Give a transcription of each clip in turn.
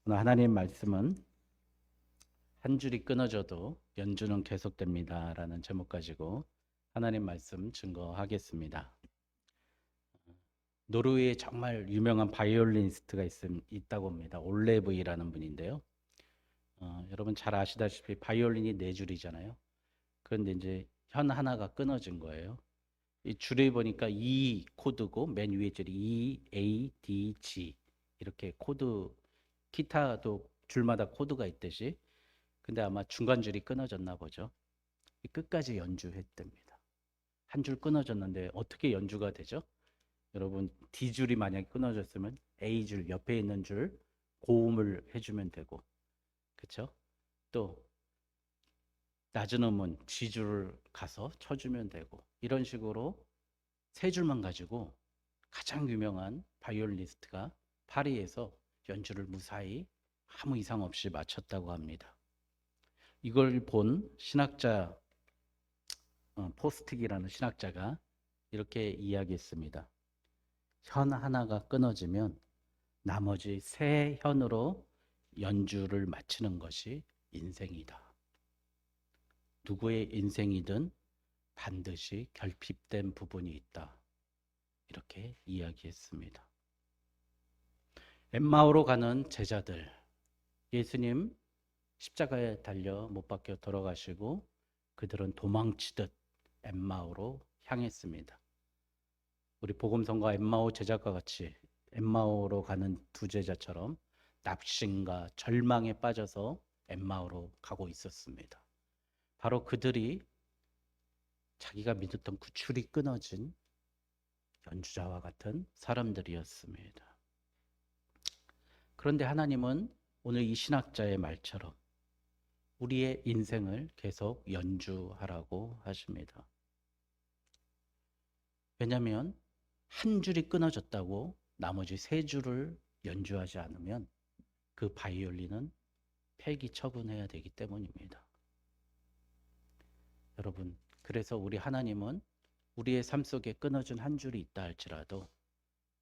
오늘 하나님 말씀은 한 줄이 끊어져도 연주는 계속됩니다 라는 제목 가지고 하나님 말씀 증거하겠습니다. 노르웨이에 정말 유명한 바이올리니스트가 있다고 합니다. 올레브이라는 분인데요. 여러분 잘 아시다시피 바이올린이 네 줄이잖아요. 그런데 이제 현 하나가 끊어진 거예요. 이 줄에 보니까 E 코드고 맨 위에 줄이 E, A, D, G 이렇게 코드, 기타도 줄마다 코드가 있듯이 근데 아마 중간 줄이 끊어졌나 보죠. 끝까지 연주했답니다. 한 줄 끊어졌는데 어떻게 연주가 되죠? 여러분 D줄이 만약에 끊어졌으면 A줄 옆에 있는 줄 고음을 해주면 되고, 그쵸? 또 낮은 음은 G줄을 가서 쳐주면 되고, 이런 식으로 세 줄만 가지고 가장 유명한 바이올리니스트가 파리에서 연주를 무사히 아무 이상 없이 마쳤다고 합니다. 이걸 본 신학자 포스틱이라는 신학자가 이렇게 이야기했습니다. 현 하나가 끊어지면 나머지 세 현으로 연주를 마치는 것이 인생이다. 누구의 인생이든 반드시 결핍된 부분이 있다. 이렇게 이야기했습니다. 엠마오로 가는 제자들, 예수님 십자가에 달려 못 박혀 돌아가시고 그들은 도망치듯 엠마오로 향했습니다. 우리 복음성가 엠마오 제자과 같이 엠마오로 가는 두 제자처럼 낙심과 절망에 빠져서 엠마오로 가고 있었습니다. 바로 그들이 자기가 믿었던 그 줄이 끊어진 연주자와 같은 사람들이었습니다. 그런데 하나님은 오늘 이 신학자의 말처럼 우리의 인생을 계속 연주하라고 하십니다. 왜냐하면 한 줄이 끊어졌다고 나머지 세 줄을 연주하지 않으면 그 바이올린은 폐기 처분해야 되기 때문입니다. 여러분, 그래서 우리 하나님은 우리의 삶 속에 끊어진 한 줄이 있다 할지라도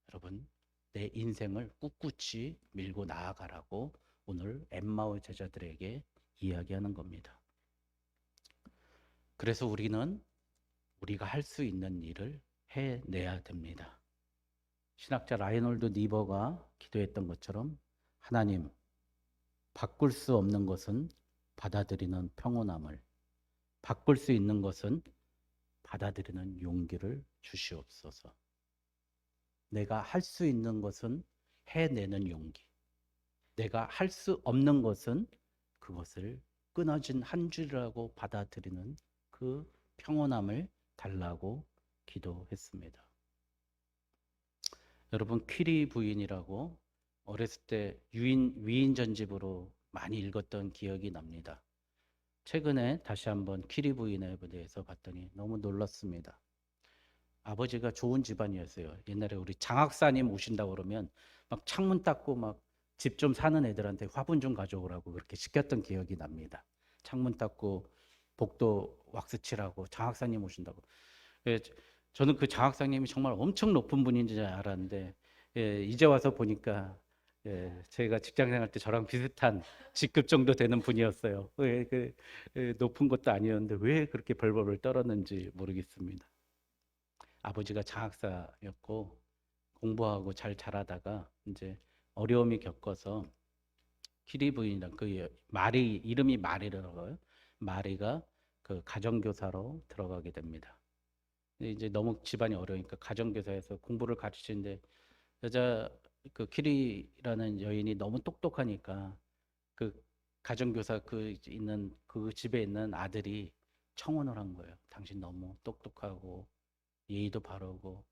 여러분, 내 인생을 꿋꿋이 밀고 나아가라고 오늘 엠마오 제자들에게 이야기하는 겁니다. 그래서 우리는 우리가 할 수 있는 일을 해내야 됩니다. 신학자 라이놀드 니버가 기도했던 것처럼 하나님, 바꿀 수 없는 것은 받아들이는 평온함을, 바꿀 수 있는 것은 받아들이는 용기를 주시옵소서. 내가 할 수 있는 것은 해내는 용기, 내가 할 수 없는 것은 그것을 끊어진 한 줄이라고 받아들이는 그 평온함을 달라고 기도했습니다. 여러분 퀴리 부인이라고 어렸을 때 위인 전집으로 많이 읽었던 기억이 납니다. 최근에 다시 한번 퀴리 부인에 대해서 봤더니 너무 놀랐습니다. 아버지가 좋은 집안이었어요. 옛날에 우리 장학사님 오신다고 그러면 막 창문 닦고 막 집 좀 사는 애들한테 화분 좀 가져오라고 그렇게 시켰던 기억이 납니다. 창문 닦고 복도 왁스 칠하고 장학사님 오신다고. 예, 저는 그 장학사님이 정말 엄청 높은 분인 줄 알았는데 이제 와서 보니까 제가 직장 생활 때 저랑 비슷한 직급 정도 되는 분이었어요. 높은 것도 아니었는데 왜 그렇게 벌벌을 떨었는지 모르겠습니다. 아버지가 장학사였고 공부하고 잘 자라다가 이제 어려움이 겪어서 키리 부인이랑 그 마리, 이름이 마리라고요. 마리가 그 가정교사로 들어가게 됩니다. 근데 이제 너무 집안이 어려우니까 가정교사에서 공부를 가르치는데 여자 그 키리라는 여인이 너무 똑똑하니까 그 가정교사 그 있는 그 집에 있는 아들이 청혼을 한 거예요. 당신 너무 똑똑하고 예의도 바르고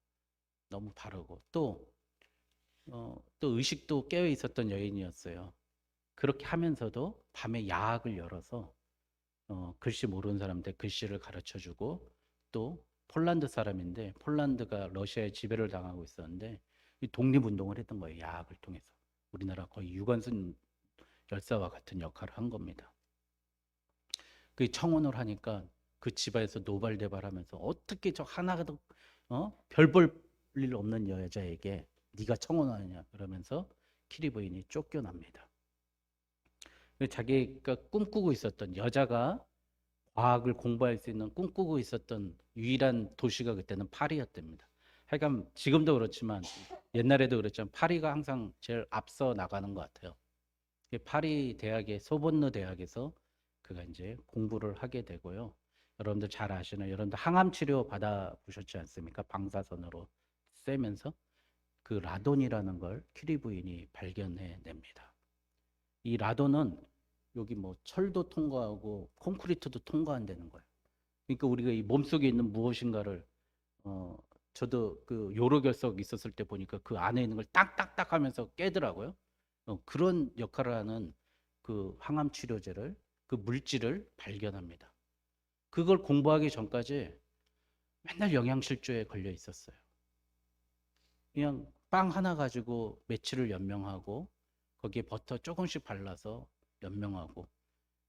너무 바르고 또 의식도 깨어 있었던 여인이었어요. 그렇게 하면서도 밤에 야학을 열어서 글씨 모르는 사람한테 글씨를 가르쳐주고 또 폴란드 사람인데 폴란드가 러시아의 지배를 당하고 있었는데 독립운동을 했던 거예요. 야학을 통해서. 우리나라 거의 유관순 열사와 같은 역할을 한 겁니다. 그 청혼을 하니까 그 집안에서 노발대발하면서 어떻게 저 하나도 별 볼 일 없는 여자에게 네가 청혼하느냐 그러면서 키리 부인이 쫓겨납니다. 자기가 꿈꾸고 있었던 여자가 과학을 공부할 수 있는 꿈꾸고 있었던 유일한 도시가 그때는 파리였답니다. 하여간 지금도 그렇지만 옛날에도 그랬지만 파리가 항상 제일 앞서 나가는 것 같아요. 파리 대학의 소본느 대학에서 그가 이제 공부를 하게 되고요. 여러분들 잘 아시는 여러분들 항암 치료 받아보셨지 않습니까? 방사선으로 쐬면서 그 라돈이라는 걸 큐리 부인이 발견해 냅니다. 이 라돈은 여기 뭐 철도 통과하고 콘크리트도 통과 안 되는 거예요. 그러니까 우리가 이 몸속에 있는 무엇인가를 어 저도 그 요로결석 있었을 때 보니까 그 안에 있는 걸 딱딱딱 하면서 깨더라고요. 그런 역할을 하는 그 항암 치료제를 그 물질을 발견합니다. 그걸 공부하기 전까지 맨날 영양실조에 걸려 있었어요. 그냥 빵 하나 가지고 며칠을 연명하고 거기에 버터 조금씩 발라서 연명하고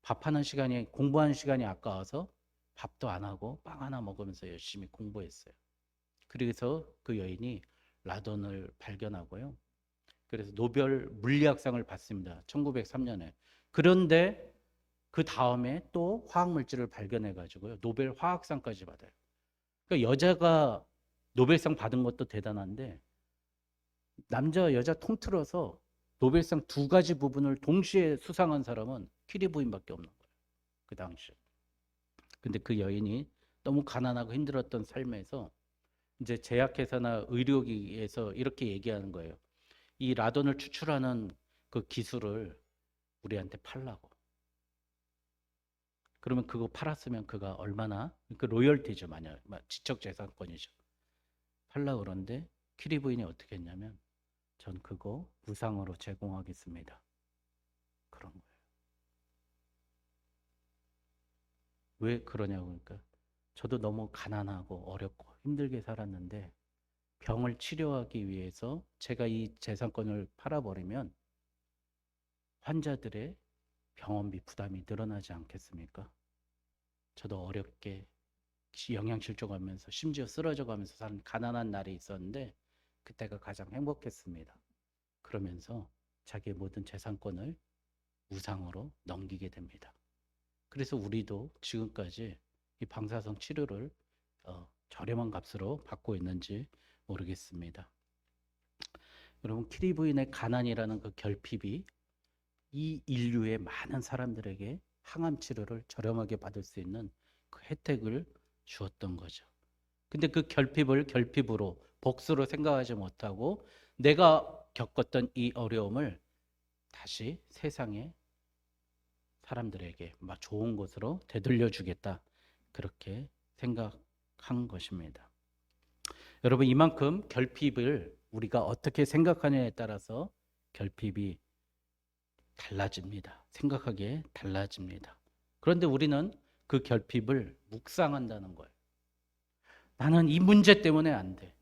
밥하는 시간이 공부하는 시간이 아까워서 밥도 안 하고 빵 하나 먹으면서 열심히 공부했어요. 그래서 그 여인이 라돈을 발견하고요. 그래서 노벨 물리학상을 받습니다. 1903년에. 그런데 그 다음에 또 화학물질을 발견해 가지고요. 노벨 화학상까지 받아요. 그러니까 여자가 노벨상 받은 것도 대단한데 남자 여자 통틀어서 노벨상 두 가지 부분을 동시에 수상한 사람은 퀴리 부인밖에 없는 거예요. 그 당시에. 근데 그 여인이 너무 가난하고 힘들었던 삶에서 이제 제약회사나 의료기에서 이렇게 얘기하는 거예요. 이 라돈을 추출하는 그 기술을 우리한테 팔라고. 그러면 그거 팔았으면 그가 얼마나 그 로열티죠, 만약 지적재산권이죠. 팔라 그런데 퀴리 부인이 어떻게 했냐면 전 그거 무상으로 제공하겠습니다. 그런 거예요. 왜 그러냐고 그러니까 저도 너무 가난하고 어렵고 힘들게 살았는데 병을 치료하기 위해서 제가 이 재산권을 팔아버리면 환자들의 병원비 부담이 늘어나지 않겠습니까? 저도 어렵게 영양실조 가면서 심지어 쓰러져 가면서 사는 가난한 날이 있었는데 그때가 가장 행복했습니다. 그러면서 자기의 모든 재산권을 무상으로 넘기게 됩니다. 그래서 우리도 지금까지 이 방사선 치료를 저렴한 값으로 받고 있는지 모르겠습니다. 여러분 키리 부인의 가난이라는 그 결핍이 이 인류의 많은 사람들에게 항암 치료를 저렴하게 받을 수 있는 그 혜택을 주었던 거죠. 근데 그 결핍을 결핍으로 복수로 생각하지 못하고 내가 겪었던 이 어려움을 다시 세상에 사람들에게 막 좋은 것으로 되돌려 주겠다. 그렇게 생각한 것입니다. 여러분 이만큼 결핍을 우리가 어떻게 생각하냐에 따라서 결핍이 달라집니다. 생각하기에 달라집니다. 그런데 우리는 그 결핍을 묵상한다는 거예요. 나는 이 문제 때문에 안 돼.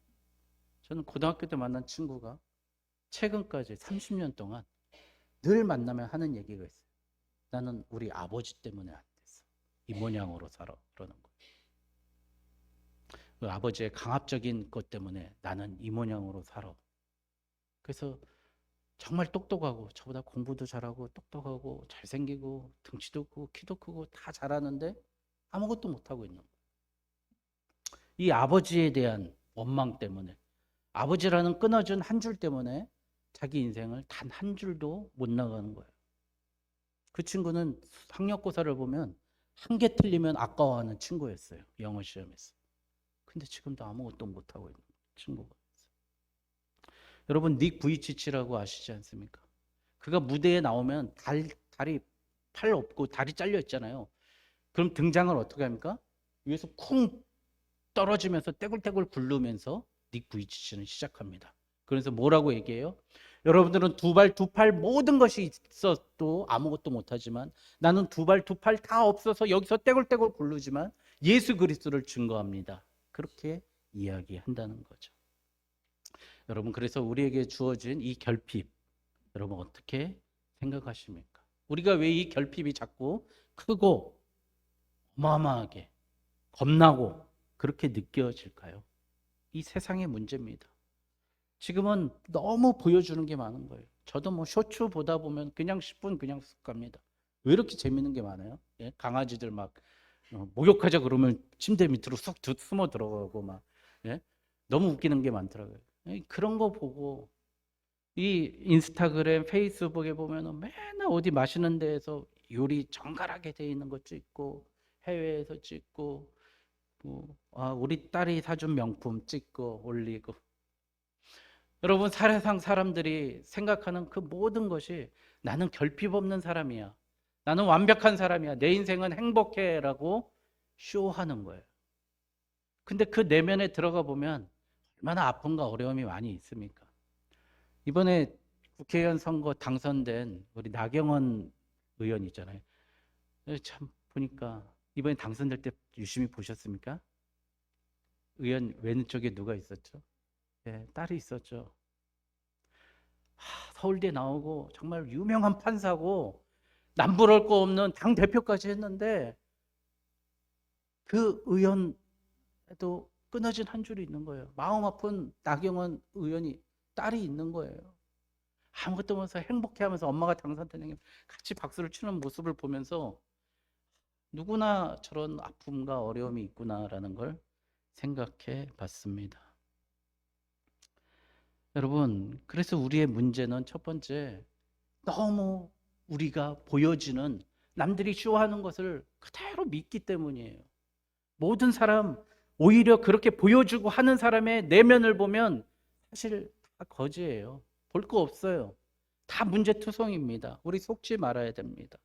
저는 고등학교 때 만난 친구가 최근까지 30년 동안 늘 만나면 하는 얘기가 있어요. 나는 우리 아버지 때문에 안 됐어. 이 모양으로 살아. 그러는 거예요. 그 아버지의 강압적인 것 때문에 나는 이 모양으로 살아. 그래서 정말 똑똑하고 저보다 공부도 잘하고 똑똑하고 잘생기고 등치도 크고 키도 크고 다 잘하는데 아무것도 못하고 있는 거예요. 이 아버지에 대한 원망 때문에 아버지라는 끊어진 한 줄 때문에 자기 인생을 단 한 줄도 못 나가는 거예요. 그 친구는 학력고사를 보면 한 개 틀리면 아까워하는 친구였어요. 영어 시험에서. 근데 지금도 아무것도 못하고 있는 친구가 있어요. 여러분 닉 부이치치라고 아시지 않습니까? 그가 무대에 나오면 다리 팔 없고 다리 잘려 있잖아요. 그럼 등장을 어떻게 합니까? 위에서 쿵 떨어지면서 떼굴떼굴 굴르면서 닉 부이치치는 시작합니다. 그래서 뭐라고 얘기해요? 여러분들은 두 발, 두 팔 모든 것이 있어도 아무것도 못하지만 나는 두 발, 두 팔 다 없어서 여기서 떼굴떼굴 굴르지만 예수 그리스도를 증거합니다. 그렇게 이야기한다는 거죠. 여러분 그래서 우리에게 주어진 이 결핍 여러분 어떻게 생각하십니까? 우리가 왜 이 결핍이 자꾸 크고 어마어마하게 겁나고 그렇게 느껴질까요? 이 세상의 문제입니다. 지금은 너무 보여주는 게 많은 거예요. 저도 뭐 쇼츠 보다 보면 그냥 10분 그냥 쓱 갑니다. 왜 이렇게 재밌는 게 많아요? 예? 강아지들 막 목욕하자 그러면 침대 밑으로 쏙 숨어 들어가고 막 예? 너무 웃기는 게 많더라고요. 그런 거 보고 이 인스타그램, 페이스북에 보면은 맨날 어디 맛있는 데에서 요리 정갈하게 돼 있는 거 찍고 해외에서 찍고 우리 딸이 사준 명품 찍고 올리고 여러분 세상 사람들이 생각하는 그 모든 것이 나는 결핍 없는 사람이야. 나는 완벽한 사람이야. 내 인생은 행복해라고 쇼하는 거예요. 근데 그 내면에 들어가 보면 얼마나 아픔과 어려움이 많이 있습니까? 이번에 국회의원 선거 당선된 우리 나경원 의원 있잖아요. 참 보니까 이번에 당선될 때 유심히 보셨습니까? 의원 왼쪽에 누가 있었죠? 네, 딸이 있었죠. 서울대 나오고 정말 유명한 판사고 남부럴 거 없는 당 대표까지 했는데 그 의원에도 끊어진 한 줄이 있는 거예요. 마음 아픈 나경원 의원이 딸이 있는 거예요. 아무것도 모르면서 행복해하면서 엄마가 당선되는 같이 박수를 치는 모습을 보면서 누구나 저런 아픔과 어려움이 있구나라는 걸 생각해 봤습니다. 여러분, 그래서 우리의 문제는 첫 번째, 너무 우리가 보여지는 남들이 쇼하는 것을 그대로 믿기 때문이에요. 모든 사람, 오히려 그렇게 보여주고 하는 사람의 내면을 보면 사실 다 거지예요. 볼 거 없어요. 다 문제투성입니다. 우리 속지 말아야 됩니다.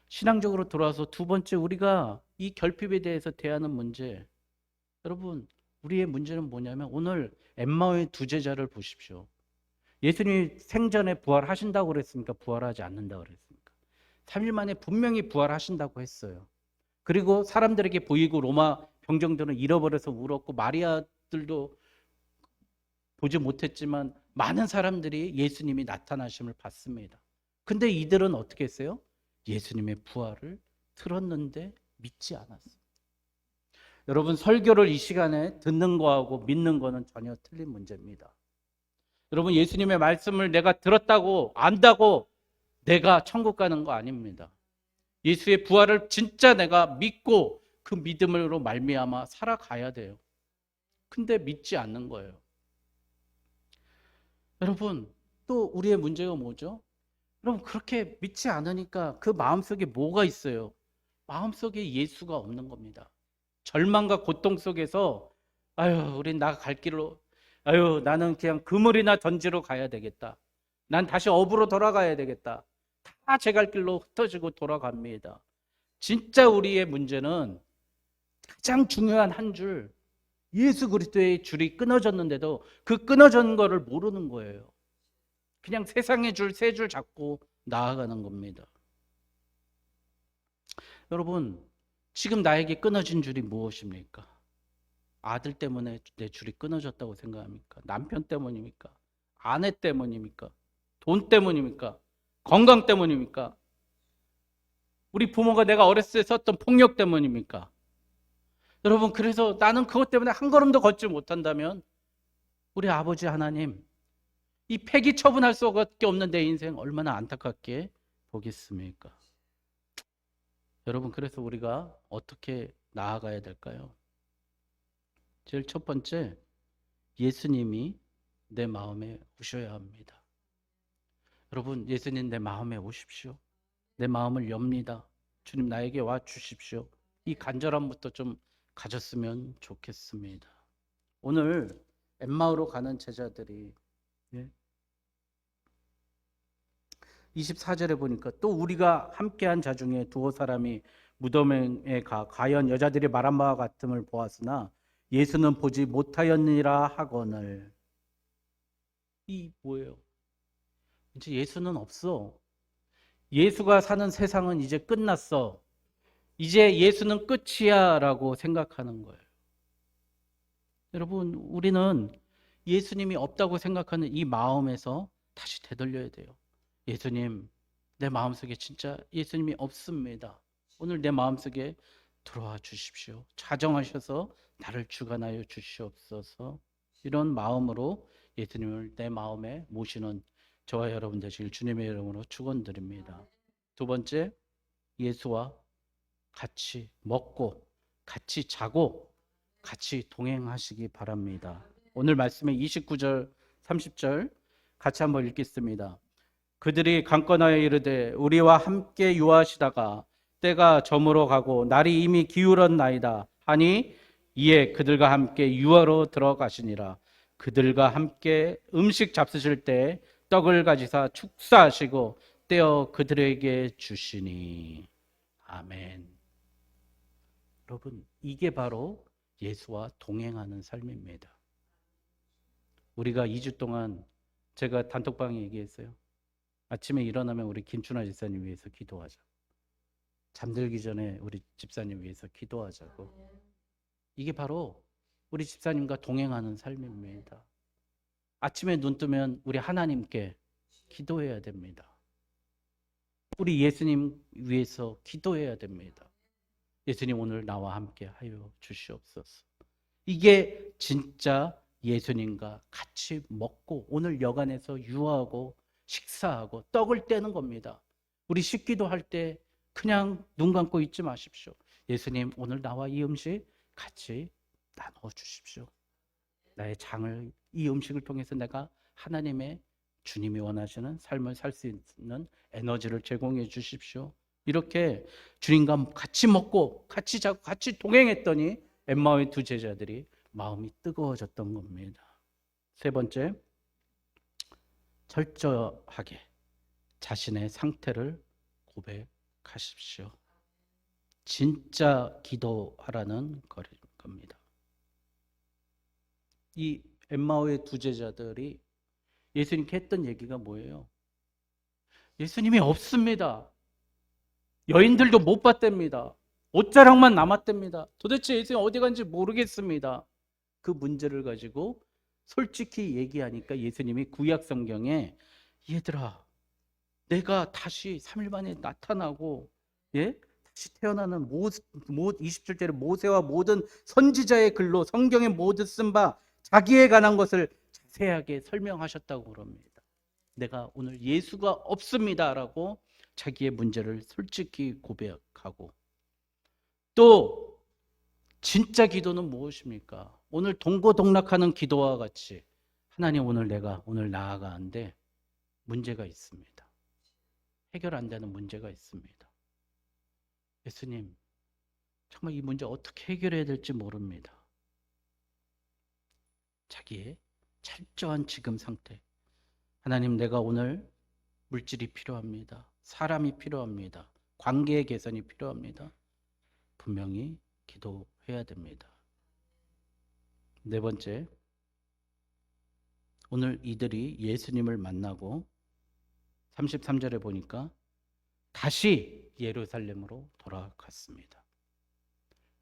신앙적으로 돌아와서 두 번째, 우리가 이 결핍에 대해서 대하는 문제. 여러분, 우리의 문제는 뭐냐면 오늘 엠마오의 두 제자를 보십시오. 예수님이 생전에 부활하신다고 그랬습니까? 부활하지 않는다고 그랬습니까? 3일 만에 분명히 부활하신다고 했어요. 그리고 사람들에게 보이고 로마 병정들은 잃어버려서 울었고 마리아들도 보지 못했지만 많은 사람들이 예수님이 나타나심을 봤습니다. 근데 이들은 어떻게 했어요? 예수님의 부활을 들었는데 믿지 않았어요. 여러분, 설교를 이 시간에 듣는 거하고 믿는 거는 전혀 틀린 문제입니다. 여러분, 예수님의 말씀을 내가 들었다고 안다고 내가 천국 가는 거 아닙니다. 예수의 부활을 진짜 내가 믿고 그 믿음으로 말미암아 살아가야 돼요. 근데 믿지 않는 거예요. 여러분, 또 우리의 문제가 뭐죠? 여러분, 그렇게 믿지 않으니까 그 마음속에 뭐가 있어요? 마음속에 예수가 없는 겁니다. 절망과 고통 속에서 아유, 우린 나 갈 길로 아유, 나는 그냥 그물이나 던지러 가야 되겠다. 난 다시 업으로 돌아가야 되겠다. 다 제 갈 길로 흩어지고 돌아갑니다. 진짜 우리의 문제는 가장 중요한 한 줄, 예수 그리스도의 줄이 끊어졌는데도 그 끊어진 거를 모르는 거예요. 그냥 세상의 줄, 세 줄 잡고 나아가는 겁니다. 여러분, 지금 나에게 끊어진 줄이 무엇입니까? 아들 때문에 내 줄이 끊어졌다고 생각합니까? 남편 때문입니까? 아내 때문입니까? 돈 때문입니까? 건강 때문입니까? 우리 부모가 내가 어렸을 때 썼던 폭력 때문입니까? 여러분, 그래서 나는 그것 때문에 한 걸음도 걷지 못한다면 우리 아버지 하나님, 이 폐기 처분할 수밖에 없는 내 인생 얼마나 안타깝게 보겠습니까? 여러분, 그래서 우리가 어떻게 나아가야 될까요? 제일 첫 번째, 예수님이 내 마음에 오셔야 합니다. 여러분, 예수님 내 마음에 오십시오. 내 마음을 엽니다. 주님 나에게 와 주십시오. 이 간절함부터 좀 가졌으면 좋겠습니다. 오늘 엠마오로 가는 제자들이 24절에 보니까 또 우리가 함께한 자 중에 두어 사람이 무덤에 가 과연 여자들이 말한 바와 같음을 보았으나 예수는 보지 못하였느니라 하거늘. 이 뭐예요? 이제 예수는 없어. 예수가 사는 세상은 이제 끝났어. 이제 예수는 끝이야 라고 생각하는 거예요. 여러분, 우리는 예수님이 없다고 생각하는 이 마음에서 다시 되돌려야 돼요. 예수님, 내 마음속에 진짜 예수님이 없습니다. 오늘 내 마음속에 들어와 주십시오. 자정하셔서 나를 주관하여 주시옵소서. 이런 마음으로 예수님을 내 마음에 모시는 저와 여러분 되시길 주님의 이름으로 축원드립니다. 두 번째, 예수와 같이 먹고 같이 자고 같이 동행하시기 바랍니다. 오늘 말씀의 29절 30절 같이 한번 읽겠습니다. 그들이 강권하여 이르되 우리와 함께 유하시다가 때가 저물어 가고 날이 이미 기울었나이다 하니 이에 그들과 함께 유하로 들어가시니라. 그들과 함께 음식 잡수실 때 떡을 가지사 축사하시고 떼어 그들에게 주시니. 아멘. 여러분, 이게 바로 예수와 동행하는 삶입니다. 우리가 2주 동안 제가 단톡방에 얘기했어요. 아침에 일어나면 우리 김춘하 집사님 위해서 기도하자. 잠들기 전에 우리 집사님 위해서 기도하자고. 이게 바로 우리 집사님과 동행하는 삶입니다. 아침에 눈 뜨면 우리 하나님께 기도해야 됩니다. 우리 예수님 위해서 기도해야 됩니다. 예수님 오늘 나와 함께 하여 주시옵소서. 이게 진짜 예수님과 같이 먹고 오늘 여간에서 유하고 식사하고 떡을 떼는 겁니다. 우리 식기도 할 때 그냥 눈 감고 있지 마십시오. 예수님 오늘 나와 이 음식 같이 나눠 주십시오. 나의 장을 이 음식을 통해서 내가 하나님의 주님이 원하시는 삶을 살 수 있는 에너지를 제공해 주십시오. 이렇게 주님과 같이 먹고 같이 자고 같이 동행했더니 엠마오의 두 제자들이 마음이 뜨거워졌던 겁니다. 세 번째, 철저하게 자신의 상태를 고백하십시오. 진짜 기도하라는 겁니다. 이 엠마오의 두 제자들이 예수님께 했던 얘기가 뭐예요? 예수님이 없습니다. 여인들도 못 봤답니다. 옷자락만 남았답니다. 도대체 예수님 어디 간지 모르겠습니다. 그 문제를 가지고 솔직히 얘기하니까 예수님이 구약 성경에 얘들아 내가 다시 3일 만에 나타나고 다시 태어나는 27절에 모세와 모든 선지자의 글로 성경에 모두 쓴 바 자기에 관한 것을 자세하게 설명하셨다고 그럽니다. 내가 오늘 예수가 없습니다라고 자기의 문제를 솔직히 고백하고, 또 진짜 기도는 무엇입니까? 오늘 동고동락하는 기도와 같이 하나님 내가 오늘 나아가는데 문제가 있습니다. 해결 안 되는 문제가 있습니다. 예수님 정말 이 문제 어떻게 해결해야 될지 모릅니다. 자기의 철저한 지금 상태. 하나님 내가 오늘 물질이 필요합니다. 사람이 필요합니다. 관계의 개선이 필요합니다. 분명히 기도해야 됩니다. 네 번째, 오늘 이들이 예수님을 만나고 33절에 보니까 다시 예루살렘으로 돌아갔습니다.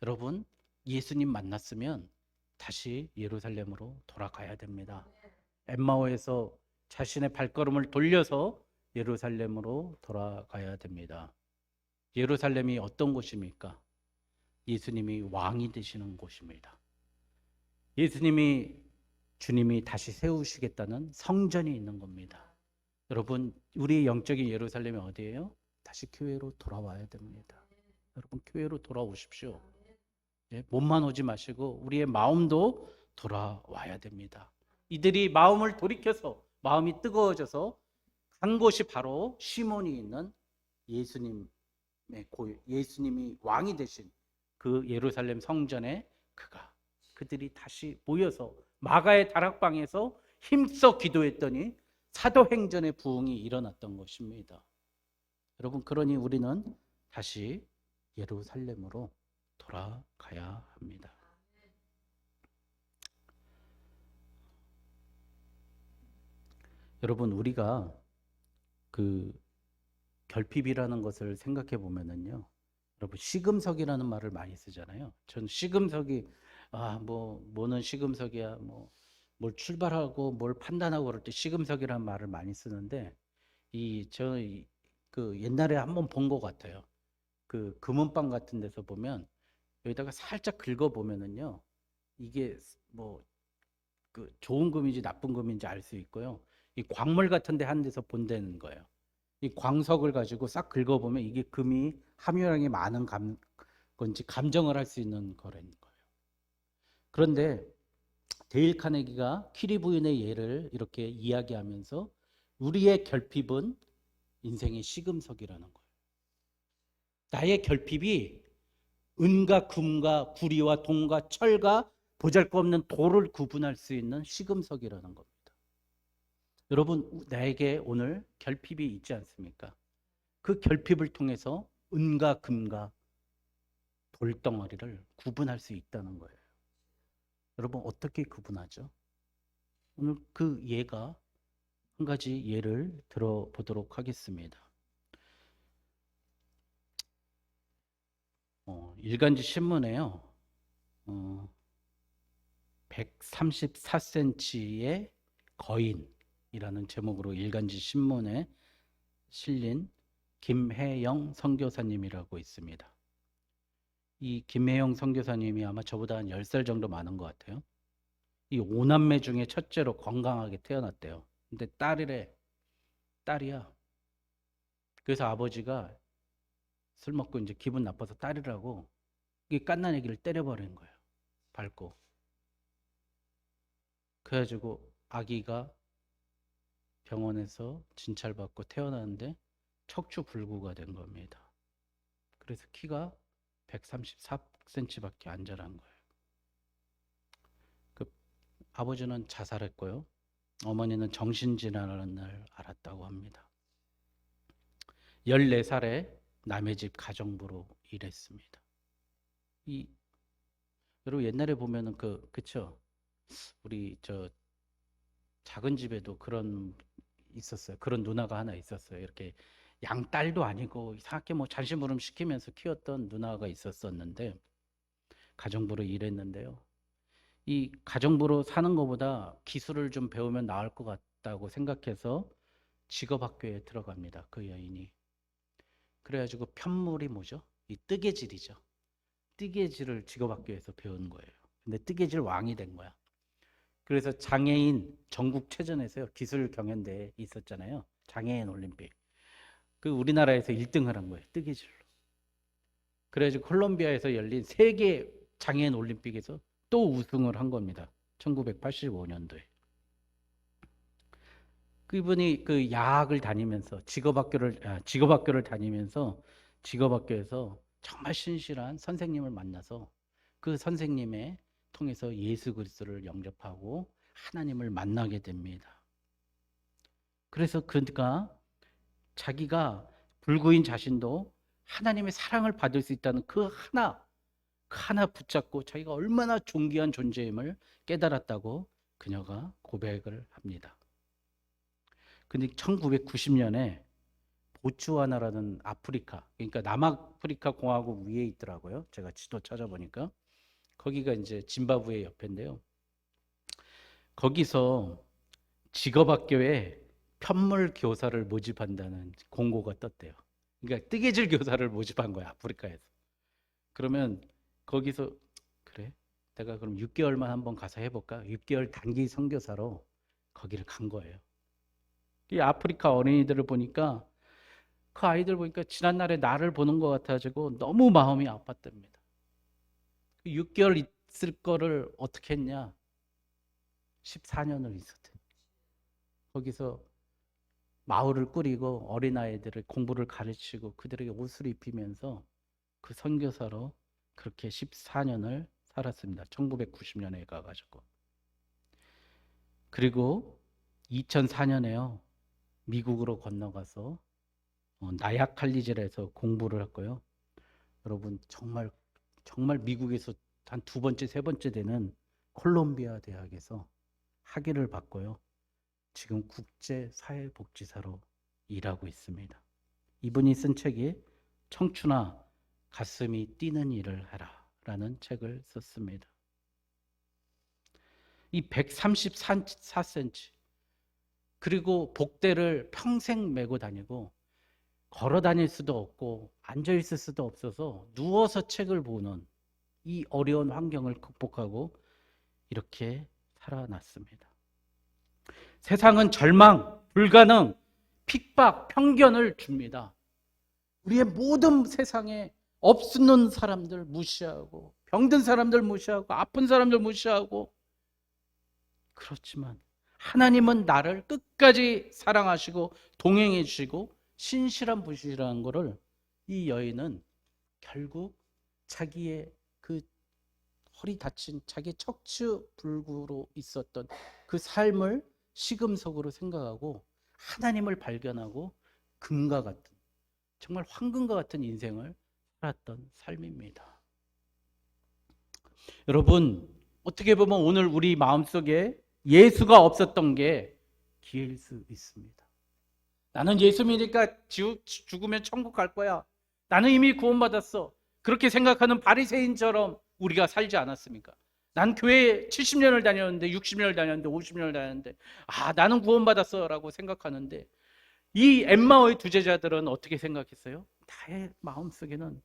여러분, 예수님 만났으면 다시 예루살렘으로 돌아가야 됩니다. 엠마오에서 자신의 발걸음을 돌려서 예루살렘으로 돌아가야 됩니다. 예루살렘이 어떤 곳입니까? 예수님이 왕이 되시는 곳입니다. 주님이 다시 세우시겠다는 성전이 있는 겁니다. 여러분, 우리의 영적인 예루살렘이 어디예요? 다시 교회로 돌아와야 됩니다. 여러분, 교회로 돌아오십시오. 몸만 오지 마시고 우리의 마음도 돌아와야 됩니다. 이들이 마음을 돌이켜서 마음이 뜨거워져서 간 곳이 바로 시몬이 있는 예수님이 왕이 되신 그 예루살렘 성전에 그들이 다시 모여서 마가의 다락방에서 힘써 기도했더니 사도행전의 부흥이 일어났던 것입니다. 여러분, 그러니 우리는 다시 예루살렘으로 돌아가야 합니다. 여러분, 우리가 그 결핍이라는 것을 생각해 보면은요, 여러분 시금석이라는 말을 많이 쓰잖아요. 전 시금석이 뭐는 시금석이야, 뭘 출발하고 뭘 판단하고 그럴 때 시금석이라는 말을 많이 쓰는데 그 옛날에 한번 본 것 같아요. 그 금은방 같은 데서 보면 여기다가 살짝 긁어 보면은요, 이게 그 좋은 금인지 나쁜 금인지 알 수 있고요. 이 광물 같은 데 한 데서 본다는 거예요. 이 광석을 가지고 싹 긁어보면 이게 금이 함유량이 많은 건지 감정을 할 수 있는 거라는 거예요. 그런데 데일 카네기가 퀴리 부인의 예를 이렇게 이야기하면서 우리의 결핍은 인생의 시금석이라는 거예요. 나의 결핍이 은과 금과 구리와 동과 철과 보잘것없는 돌을 구분할 수 있는 시금석이라는 겁니다. 여러분, 나에게 오늘 결핍이 있지 않습니까? 그 결핍을 통해서 은과 금과 돌덩어리를 구분할 수 있다는 거예요. 여러분, 어떻게 구분하죠? 오늘 그 예가 한 가지 예를 들어보도록 하겠습니다. 일간지 신문에요. 134cm의 거인이라는 제목으로 일간지 신문에 실린 김혜영 선교사님이라고 있습니다. 이 김혜영 선교사님이 아마 저보다 한 10살 정도 많은 것 같아요. 이 5남매 중에 첫째로 건강하게 태어났대요. 근데 딸이야. 그래서 아버지가 술 먹고 이제 기분 나빠서 딸이라고 이 갓난 아기를 때려버린 거예요. 밟고. 그래가지고 아기가 병원에서 진찰받고 태어났는데 척추불구가 된 겁니다. 그래서 키가 134cm밖에 안 자란 거예요. 그 아버지는 자살했고요. 어머니는 정신질환을 앓았다고 합니다. 14살에 남의 집 가정부로 일했습니다. 여러분 옛날에 보면은 그쵸? 우리 저 작은 집에도 있었어요. 그런 누나가 하나 있었어요. 이렇게 양딸도 아니고 이상하게 뭐 잔심부름 시키면서 키웠던 누나가 있었었는데 가정부로 일했는데요. 이 가정부로 사는 것보다 기술을 좀 배우면 나을 것 같다고 생각해서 직업학교에 들어갑니다. 그 여인이. 그래가지고 편물이 뭐죠? 이 뜨개질이죠. 뜨개질을 직업학교에서 배운 거예요. 근데 뜨개질 왕이 된 거야. 그래서 장애인 전국체전에서요. 기술 경연대회 있었잖아요. 장애인 올림픽. 그 우리나라에서 1등을 한 거예요. 뜨개질로. 그래가지고 콜롬비아에서 열린 세계 장애인 올림픽에서 또 우승을 한 겁니다. 1985년도에. 그분이 그 야학을 다니면서 직업학교를 다니면서 직업학교에서 정말 신실한 선생님을 만나서 그 선생님의 통해서 예수 그리스도를 영접하고 하나님을 만나게 됩니다. 그래서 그가 자기가 불구인 자신도 하나님의 사랑을 받을 수 있다는 그 하나 붙잡고 자기가 얼마나 존귀한 존재임을 깨달았다고 그녀가 고백을 합니다. 근데 1990년에 보츠와나라는 아프리카, 그러니까 남아프리카 공화국 위에 있더라고요. 제가 지도 찾아보니까. 거기가 이제 짐바브웨 옆인데요. 거기서 직업학교에 편물 교사를 모집한다는 공고가 떴대요. 그러니까 뜨개질 교사를 모집한 거야, 아프리카에서. 그러면 거기서 그래? 내가 그럼 6개월만 한번 가서 해볼까? 6개월 단기 선교사로 거기를 간 거예요. 이 아프리카 어린이들을 보니까 그 아이들 보니까 지난날에 나를 보는 것 같아가지고 너무 마음이 아팠답니다. 6개월 있을 거를 어떻게 했냐? 14년을 있었대. 거기서 마을을 꾸리고 어린아이들을 공부를 가르치고 그들에게 옷을 입히면서 그 선교사로 그렇게 14년을 살았습니다. 1990년에 가가지고. 그리고 2004년에요. 미국으로 건너가서 나야칼리지에서 공부를 했고요. 여러분 정말 미국에서 한 2번째, 3번째 되는 콜롬비아 대학에서 학위를 받고요. 지금 국제사회복지사로 일하고 있습니다. 이분이 쓴 책이 청춘아 가슴이 뛰는 일을 하라 라는 책을 썼습니다. 이 134cm 그리고 복대를 평생 메고 다니고 걸어 다닐 수도 없고 앉아 있을 수도 없어서 누워서 책을 보는 이 어려운 환경을 극복하고 이렇게 살아났습니다. 세상은 절망, 불가능, 핍박, 편견을 줍니다. 우리의 모든 세상에 없는 사람들 무시하고, 병든 사람들 무시하고, 아픈 사람들 무시하고. 그렇지만 하나님은 나를 끝까지 사랑하시고 동행해 주시고 신실한 분이라는 것을 이 여인은 결국 자기의 그 허리 다친 자기 척추불구로 있었던 그 삶을 시금석으로 생각하고 하나님을 발견하고 금과 같은, 정말 황금과 같은 인생을 살았던 삶입니다. 여러분, 어떻게 보면 오늘 우리 마음속에 예수가 없었던 게 기회일 수 있습니다. 나는 예수 믿으니까 죽으면 천국 갈 거야. 나는 이미 구원받았어. 그렇게 생각하는 바리새인처럼 우리가 살지 않았습니까? 난 교회 70년을 다녔는데, 60년을 다녔는데, 50년을 다녔는데, 나는 구원받았어 라고 생각하는데, 이 엠마오의 두 제자들은 어떻게 생각했어요? 나의 마음속에는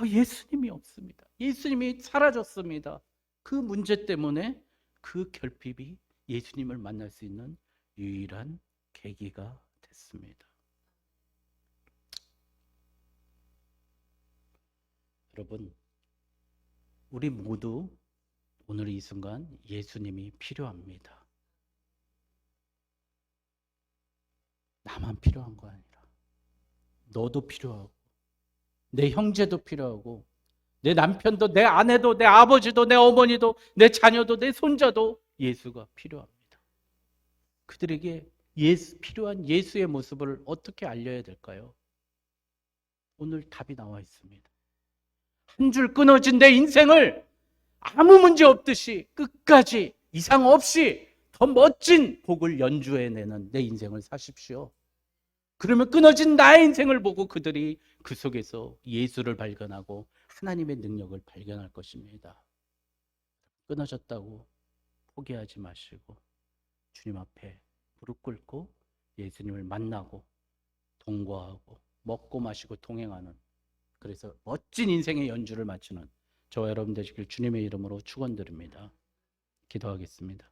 예수님이 없습니다. 예수님이 사라졌습니다. 그 문제 때문에 그 결핍이 예수님을 만날 수 있는 유일한 계기가 됐습니다. 여러분, 우리 모두 오늘 이 순간 예수님이 필요합니다. 나만 필요한 거 아니라 너도 필요하고, 내 형제도 필요하고, 내 남편도, 내 아내도, 내 아버지도, 내 어머니도, 내 자녀도, 내 손자도 예수가 필요합니다. 그들에게 필요한 예수의 모습을 어떻게 알려야 될까요? 오늘 답이 나와 있습니다. 한 줄 끊어진 내 인생을 아무 문제 없듯이 끝까지 이상 없이 더 멋진 곡을 연주해내는 내 인생을 사십시오. 그러면 끊어진 나의 인생을 보고 그들이 그 속에서 예수를 발견하고 하나님의 능력을 발견할 것입니다. 끊어졌다고 포기하지 마시고 주님 앞에 무릎 꿇고 예수님을 만나고 동거하고 먹고 마시고 동행하는, 그래서 멋진 인생의 연주를 마치는 저와 여러분 되시길 주님의 이름으로 축원드립니다. 기도하겠습니다.